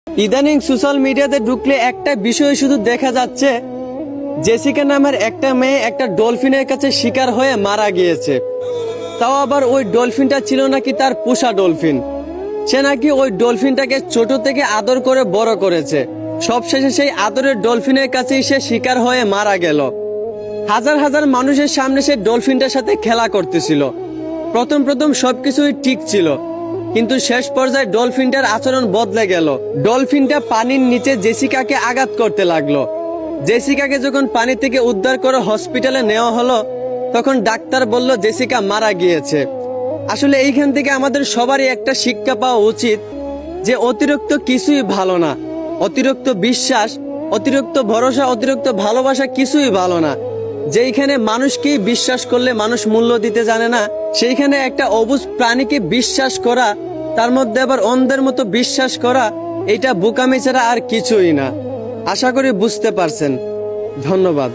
ইদানিং সোশ্যাল মিডিয়াতে ঢুকলে একটা বিষয় শুধু দেখা যাচ্ছে, জেসিকা নামের একটা মেয়ে একটা ডলফিনের কাছে শিকার হয়ে মারা গিয়েছে। তাও আবার ওই ডলফিনটা ছিল নাকি তার পোষা ডলফিন। সে নাকি ওই ডলফিনটাকে ছোট থেকে আদর করে বড় করেছে। সবশেষে সেই আদরের ডলফিনের কাছেই সে শিকার হয়ে মারা গেল। হাজার হাজার মানুষের সামনে সে ডলফিনটার সাথে খেলা করতেছিল। প্রথম প্রথম সবকিছুই ঠিক ছিল, কিন্তু শেষ পর্যায়ে ডলফিনটার আচরণ বদলে গেল। ডলফিনটা পানির নিচে জেসিকাকে আঘাত করতে লাগলো। জেসিকাকে যখন পানি থেকে উদ্ধার করে হসপিটালে নেওয়া হলো, তখন ডাক্তার বলল জেসিকা মারা গিয়েছে। আসলে এইখান থেকে আমাদের সবারই একটা শিক্ষা পাওয়া উচিত যে অতিরিক্ত কিছুই ভালো না। অতিরিক্ত বিশ্বাস, অতিরিক্ত ভরসা, অতিরিক্ত ভালোবাসা কিছুই ভালো না। যেইখানে মানুষকেই বিশ্বাস করলে মানুষ মূল্য দিতে জানে না, সেইখানে একটা অবুঝ প্রাণীকে বিশ্বাস করা, তার মধ্যে আবার অন্ধের মতো বিশ্বাস করা, এটা বোকামি ছাড়া আর কিছুই না। আশা করি বুঝতে পারছেন। ধন্যবাদ।